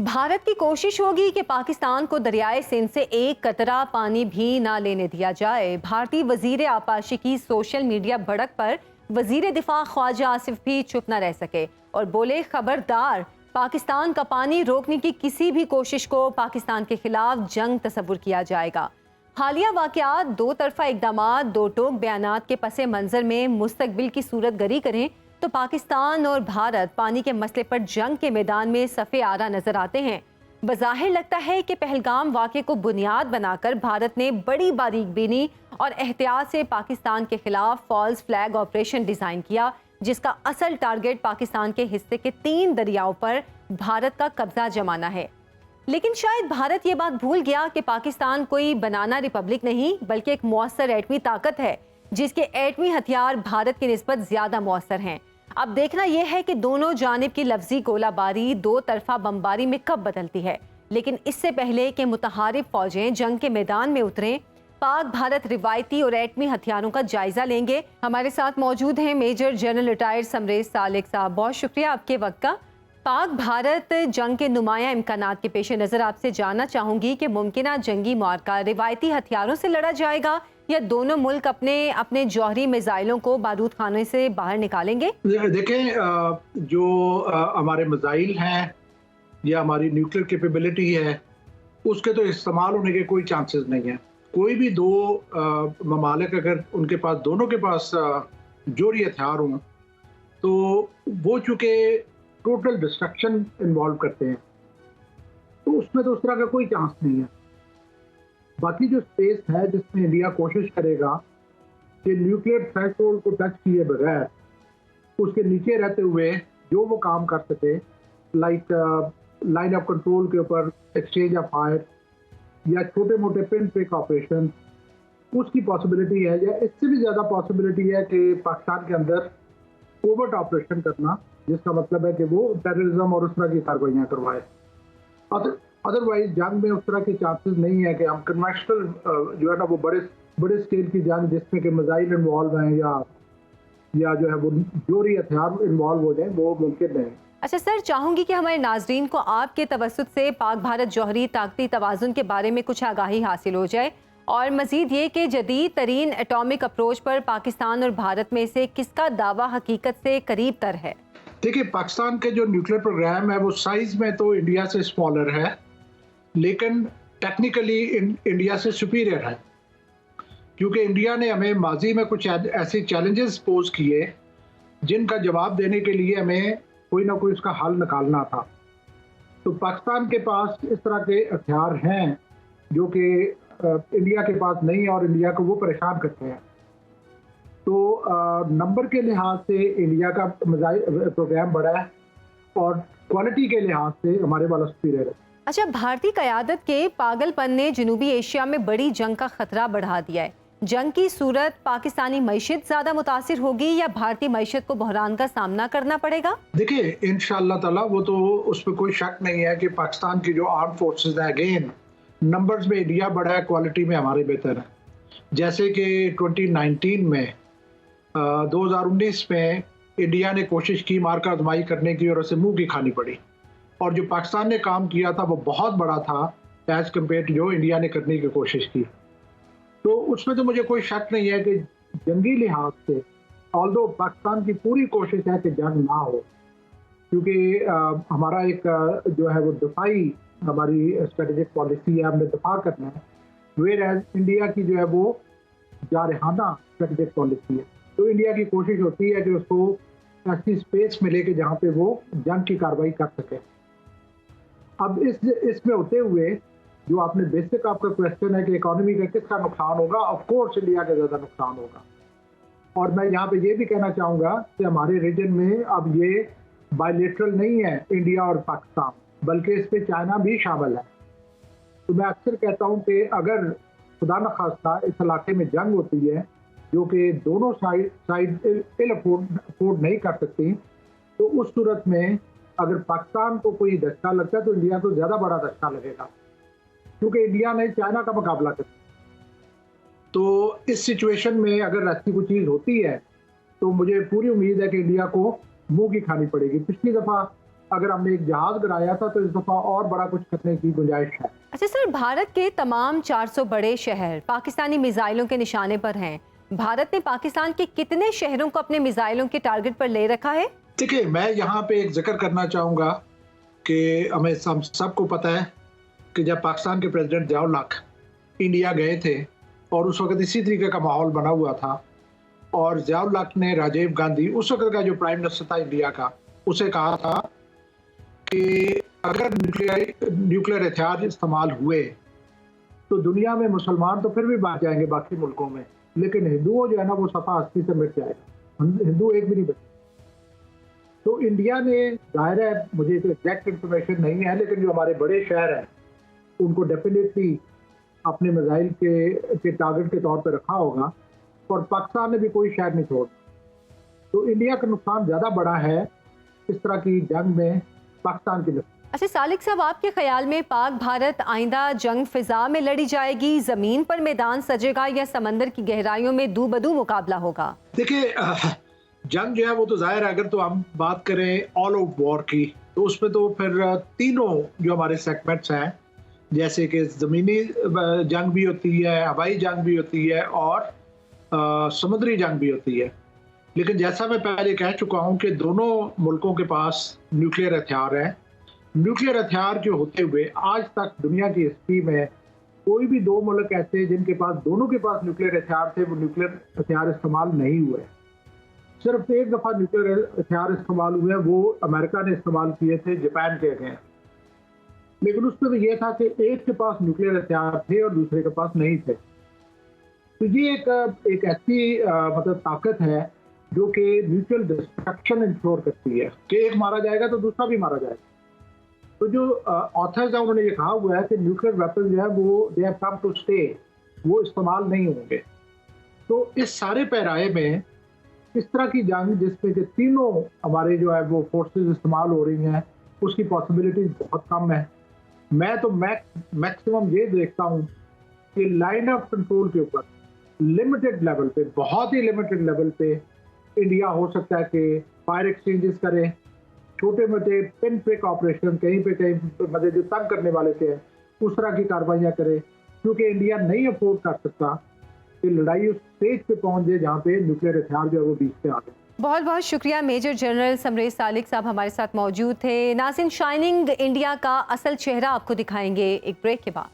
भारत की कोशिश होगी कि पाकिस्तान को दरियाए सिंध से एक कतरा पानी भी ना लेने दिया जाए। भारतीय वजीर आपाशी की सोशल मीडिया भड़क पर वजीर दिफा ख्वाजा आसिफ भी चुप न रह सके और बोले, खबरदार, पाकिस्तान का पानी रोकने की किसी भी कोशिश को पाकिस्तान के खिलाफ जंग तस्वुर किया जाएगा। हालिया वाकयात, दो तरफा इकदाम, दो टोक बयानात के पसे मंजर में मुस्तकबिल की सूरत गरी करें तो पाकिस्तान और भारत पानी के मसले पर जंग के मैदान में सफ़े आरा नजर आते हैं। बज़ाहिर लगता है कि पहलगाम वाक़े को बुनियाद बनाकर भारत ने बड़ी बारीक बीनी और एहतियात से पाकिस्तान के खिलाफ फॉल्स फ्लैग ऑपरेशन डिज़ाइन किया, जिसका असल टारगेट पाकिस्तान के हिस्से के 3 दरियाओं पर भारत का कब्जा जमाना है। लेकिन शायद भारत ये बात भूल गया कि पाकिस्तान कोई बनाना रिपब्लिक नहीं, बल्कि एक मौसर एटमी ताकत है जिसके एटमी हथियार भारत की निस्बत ज्यादा मौसर हैं। अब देखना यह है कि दोनों जानिब की लफ्जी गोलाबारी दो तरफा बमबारी में कब बदलती है। लेकिन इससे पहले कि मुतहारिफ फौजें जंग के मैदान में उतरें, पाक भारत रिवायती और एटमी हथियारों का जायजा लेंगे। हमारे साथ मौजूद हैं major general retired Samresh Salik साहब। बहुत शुक्रिया आपके वक्त का। पाक भारत जंग के नुमाया इम्कानात के पेश नज़र आपसे जानना चाहूंगी कि मुमकिना जंगी मार्का रिवायती हथियारों से लड़ा जाएगा या दोनों मुल्क अपने अपने जौहरी मिसाइलों को बारूद खाने से बाहर निकालेंगे? देखें, जो हमारे मिसाइल हैं या हमारी न्यूक्लियर कैपेबिलिटी है, उसके तो इस्तेमाल होने के कोई चांसेस नहीं है। कोई भी दो ममालिक अगर उनके पास दोनों के पास जौहरी हथियार हों तो वो चूँकि टोटल डिस्ट्रक्शन इन्वॉल्व करते हैं, तो उसमें तो उस तरह का कोई चांस नहीं है। बाकी जो स्पेस है जिसमें इंडिया कोशिश करेगा कि न्यूक्लियर थ्रेशोल्ड को टच किए बगैर उसके नीचे रहते हुए जो वो काम कर सके, लाइक लाइन ऑफ कंट्रोल के ऊपर एक्सचेंज ऑफ फायर या छोटे मोटे पिन पिक ऑपरेशन, उसकी पॉसिबिलिटी है। या इससे भी ज़्यादा पॉसिबिलिटी है कि पाकिस्तान के अंदर कोवर्ट ऑपरेशन करना, जिसका मतलब है कि वो टेररिज्म और उस तरह की कार्रवाइयाँ करवाए। अदरवाइज जंग में उस तरह के चांसेस नहीं है कि हम कन्वेंशनल जो है ना वो बड़े स्केल की जंग जिसमें कि मिसाइल इन्वॉल्व हैं या जो है वो जौहरी हथियार इन्वॉल्व हो जाए, वो मुमकिन नहीं। अच्छा सर, चाहूंगी कि हमारे नाजरीन को आपके तवस्सुत से पाक भारत जौहरी ताकती तवाज़ुन के बारे में कुछ आगाही हासिल हो जाए, और मजीद ये कि जदीद तरीन एटॉमिक अप्रोच पर पाकिस्तान और भारत में से किसका दावा हकीकत से करीब तर है? देखिए, पाकिस्तान के जो न्यूक्लियर प्रोग्राम है वो साइज में तो इंडिया से स्मॉलर है, लेकिन टेक्निकली इंडिया से सुपीरियर है, क्योंकि इंडिया ने हमें माजी में कुछ ऐसे चैलेंजेस पोज किए जिनका जवाब देने के लिए हमें कोई ना कोई उसका हल निकालना था। तो पाकिस्तान के पास इस तरह के हथियार हैं जो कि इंडिया के पास नहीं है और इंडिया को वो परेशान करते हैं। तो नंबर के लिहाज से इंडिया का मिसाइल प्रोग्राम बड़ा है और क्वालिटी के लिहाज से हमारे वाला सुपीरियर है। अच्छा, भारतीय क़यादत के पागलपन ने जनूबी एशिया में बड़ी जंग का खतरा बढ़ा दिया है। जंग की सूरत पाकिस्तानी मईशत ज्यादा मुतासिर होगी या भारतीय मईशत को बहरान का सामना करना पड़ेगा? देखिए, इंशाअल्लाह ताला वो तो उस पर कोई शक नहीं है कि पाकिस्तान की जो आर्म फोर्सेस है, अगेन नंबर्स में इंडिया बड़ा है, क्वालिटी में हमारे बेहतर है। जैसे कि 2019 में 2019 में इंडिया ने कोशिश की मार्का आजमाई करने की और उसे मुंह की खानी पड़ी, और जो पाकिस्तान ने काम किया था वो बहुत बड़ा था एज कम्पेयर जो इंडिया ने करने की कोशिश की। तो उसमें तो मुझे कोई शक नहीं है कि जंगी लिहाज से ऑल्दो पाकिस्तान की पूरी कोशिश है कि जंग ना हो, क्योंकि हमारा एक जो है वो दिफाई हमारी स्ट्रेटेजिक पॉलिसी है, हमने दफा करना है, वेयर एज इंडिया की जो है वो जारहाना स्ट्रेटेजिक पॉलिसी है। तो इंडिया की कोशिश होती है कि उसको ऐसी स्पेस मिले कि जहाँ पे वो जंग की कार्रवाई कर सके। अब इसमें होते हुए जो आपने बेसिक आपका क्वेश्चन है कि इकोनॉमी का किसका नुकसान होगा, ऑफ कोर्स इंडिया का ज़्यादा नुकसान होगा। और मैं यहाँ पे ये भी कहना चाहूँगा कि हमारे रीजन में अब ये बायलेटरल नहीं है इंडिया और पाकिस्तान, बल्कि इस पर चाइना भी शामिल है। तो मैं अक्सर कहता हूँ कि अगर खुदा न खास्ता इस इलाके में जंग होती है जो कि दोनों साइड अफोर्ड नहीं कर सकती, तो उस सूरत में अगर पाकिस्तान को कोई धक्का लगता है तो इंडिया को ज़्यादा बड़ा धक्का लगेगा, क्योंकि इंडिया ने चाइना का मुकाबला किया। तो इस सिचुएशन में अगर ऐसी कोई चीज़ होती है तो मुझे पूरी उम्मीद है कि इंडिया को मुंह की खानी पड़ेगी। पिछली दफ़ा अगर हमने एक जहाज गिराया था तो इस दफा और बड़ा कुछ करने की गुंजाइश है। अच्छा सर, भारत के तमाम 400 बड़े शहर पाकिस्तानी मिसाइलों के निशाने पर हैं। भारत ने पाकिस्तान के कितने शहरों को अपने मिसाइलों के टारगेट पर ले रखा है? देखिए, मैं यहाँ पे एक जिक्र करना चाहूँगा कि हम सबको पता है कि जब पाकिस्तान के प्रेसिडेंट ज़िया-उल हक इंडिया गए थे और उस वक्त इसी तरीके का माहौल बना हुआ था और ज़िया-उल हक ने राजीव गांधी, उस वक्त का जो प्राइम मिनिस्टर था इंडिया का, उसे कहा था कि अगर न्यूक्लियर हथियार इस्तेमाल हुए तो दुनिया में मुसलमान तो फिर भी बांट जाएंगे बाकी मुल्कों में, लेकिन हिंदुओं जो है ना वो सफा हस्ती से मिट जाएगा, हिंदू एक भी नहीं बचे। तो इंडिया ने, जाहिर है मुझे तो एग्जैक्ट इंफॉर्मेशन नहीं है, लेकिन जो हमारे बड़े शहर हैं उनको डेफिनेटली अपने मिसाइल के टारगेट के तौर पर रखा होगा और पाकिस्तान ने भी कोई शहर नहीं छोड़ा। तो इंडिया का नुकसान ज़्यादा बड़ा है इस तरह की जंग में पाकिस्तान की नुकसान। अच्छा सालिक साहब, आपके ख्याल में पाक भारत आइंदा जंग फिजा में लड़ी जाएगी, जमीन पर मैदान सजेगा या समंदर की गहराइयों में दू बदू मुकाबला होगा? देखिए, जंग जो है वो तो जाहिर है, अगर तो हम बात करें ऑल आउट वॉर की तो उसमें तो फिर तीनों जो हमारे सेगमेंट्स हैं, जैसे कि ज़मीनी जंग भी होती है, हवाई जंग भी होती है और समुद्री जंग भी होती है। लेकिन जैसा मैं पहले कह चुका हूँ कि दोनों मुल्कों के पास न्यूक्लियर हथियार हैं। न्यूक्लियर हथियार के होते हुए आज तक दुनिया की हिस्ट्री में कोई भी दो मुल्क ऐसे जिनके पास, दोनों के पास न्यूक्लियर हथियार थे, वो न्यूक्लियर हथियार इस्तेमाल नहीं हुए। सिर्फ एक दफ़ा न्यूक्लियर हथियार इस्तेमाल हुए, वो अमेरिका ने इस्तेमाल किए थे जापान के अगेंस्ट। लेकिन उसमें तो ये था कि एक के पास न्यूक्लियर हथियार थे और दूसरे के पास नहीं थे। तो ये एक ऐसी मतलब ताकत है जो कि म्यूचुअल डिस्ट्रक्शन इंश्योर करती है कि एक मारा जाएगा तो दूसरा भी मारा जाएगा। तो जो ऑथर्स हैं उन्होंने ये कहा हुआ है कि न्यूक्लियर वेपन जो है वो they have come to stay, वो इस्तेमाल नहीं होंगे। तो इस सारे पैराए में इस तरह की जंग जिसमें कि तीनों हमारे जो है वो फोर्सेस इस्तेमाल हो रही हैं, उसकी पॉसिबिलिटीज बहुत कम है। मैं तो मैक्सिमम ये देखता हूँ कि लाइन ऑफ कंट्रोल के ऊपर लिमिटेड लेवल पे, बहुत ही लिमिटेड लेवल पे इंडिया हो सकता है कि फायर एक्सचेंजेस करे, छोटे मोटे पिन पिक ऑपरेशन कहीं पे कहीं मतलब जो तंग करने वाले थे उस तरह की कार्रवाइयाँ करे, क्योंकि इंडिया नहीं अफोर्ड कर सकता कि लड़ाई उस स्टेज पे पहुंच जाए जहाँ पे न्यूक्लियर हथियार जो है वो बीच से आ गए। बहुत बहुत शुक्रिया मेजर जनरल समरेश सालिक साहब हमारे साथ मौजूद थे। नाज़रीन, शाइनिंग इंडिया का असल चेहरा आपको दिखाएंगे एक ब्रेक के बाद।